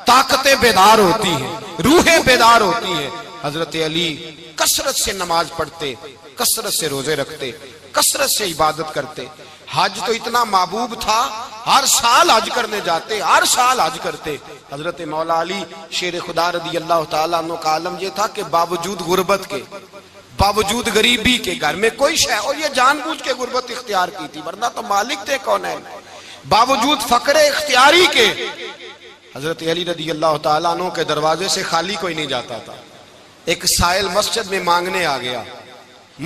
طاقتیں بیدار ہوتی ہیں، روحیں بیدار ہوتی ہیں۔ حضرت علی کثرت سے نماز پڑھتے، کثرت سے روزے رکھتے، کثرت سے عبادت کرتے۔ حج تو اتنا محبوب تھا، ہر سال حج کرنے جاتے، ہر سال حج کرتے۔ حضرت مولا علی شیر خدا رضی اللہ تعالیٰ عنہ کا عالم یہ تھا کہ باوجود غربت کے، باوجود غریبی کے، گھر میں کوئی شے، اور یہ جان بوجھ کے غربت اختیار کی تھی ورنہ تو مالک تھے کون ہے، باوجود فقر اختیاری کے حضرت علی رضی اللہ تعالیٰ عنہ کے دروازے سے خالی کوئی نہیں جاتا تھا۔ ایک سائل مسجد میں مانگنے آ گیا،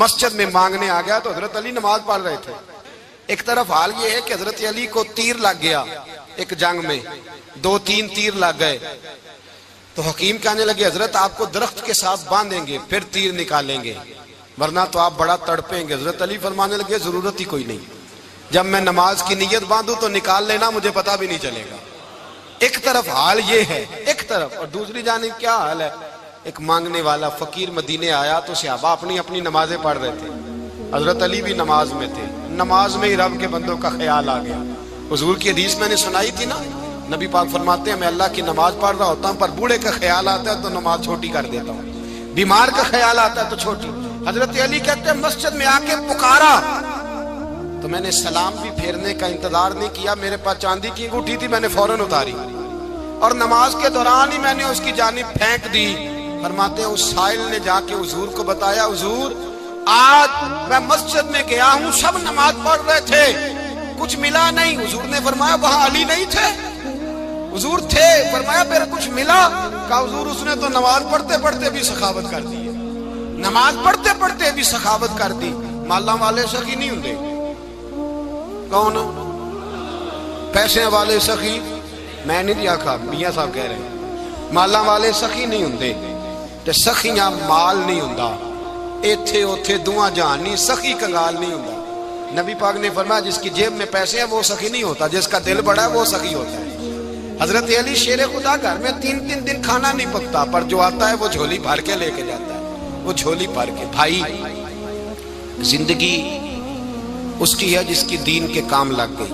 مسجد میں مانگنے آ گیا تو حضرت علی نماز پڑھ رہے تھے۔ ایک طرف حال یہ ہے کہ حضرت علی کو تیر لگ گیا ایک جنگ میں، 2-3 تیر لگ گئے تو حکیم کہنے لگے حضرت آپ کو درخت کے ساتھ باندھیں گے پھر تیر نکالیں گے ورنہ تو آپ بڑا تڑپیں گے۔ حضرت علی فرمانے لگے ضرورت ہی کوئی نہیں، جب میں نماز کی نیت باندھوں تو نکال لینا، مجھے پتہ بھی نہیں چلے گا۔ ایک طرف حال یہ ہے، ایک طرف، اور دوسری جانب کیا حال ہے؟ ایک مانگنے والا فقیر مدینے آیا تو صحابہ اپنی اپنی نمازیں پڑھ رہے تھے، حضرت علی بھی نماز میں تھے۔ نماز میں ہی رب کے بندوں کا خیال آ گیا۔ حضور کی حدیث میں نے سنائی تھی نا، نبی پاک فرماتے ہیں میں اللہ کی نماز پڑھ رہا ہوتا ہوں پر بوڑھے کا خیال آتا ہے تو نماز چھوٹی کر دیتا ہوں، بیمار کا خیال آتا ہے تو چھوٹی۔ حضرت علی کہتے ہیں مسجد میں آ کے پکارا تو میں نے سلام بھی پھیرنے کا انتظار نہیں کیا، میرے پاس چاندی کی انگوٹھی تھی، میں نے فوراً اتاری اور نماز کے دوران ہی میں نے اس کی جانب پھینک دی۔ فرماتے ہیں اس سائل نے جا کے حضور کو بتایا حضور آج میں مسجد میں گیا ہوں، سب نماز پڑھ رہے تھے، کچھ ملا نہیں۔ حضور نے فرمایا وہاں علی نہیں تھے؟ حضور تھے۔ فرمایا پھر کچھ ملا؟ کہا حضور اس نے تو نماز پڑھتے پڑھتے بھی سخاوت کر دی، نماز پڑھتے پڑھتے بھی سخاوت کر دی۔ مالاں والے سخی نہیں ہوندے، کون پیسے والے سخی؟ میں نہیں دیا کھا، میاں صاحب کہہ رہے ہیں مالاں والے سخی نہیں ہوندے، تے سخیاں مال نہیں ہوندا، ایتھے اوتھے دعا جہان نہیں، سخی کنگال نہیں ہوندا۔ نبی پاک نے فرمایا جس کی جیب میں پیسے ہیں وہ سخی نہیں ہوتا، جس کا دل بڑا ہے وہ سخی ہوتا ہے۔ حضرت علی شیر خدا گھر میں 3 دن کھانا نہیں پکتا، پر جو آتا ہے وہ جھولی بھر کے لے کے جاتا ہے، وہ جھولی بھر کے۔ بھائی زندگی اس کی ہے جس کی دین کے کام لگ گئی،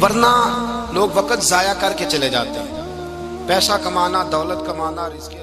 ورنہ لوگ وقت ضائع کر کے چلے جاتے ہیں۔ پیسہ کمانا، دولت کمانا، رزق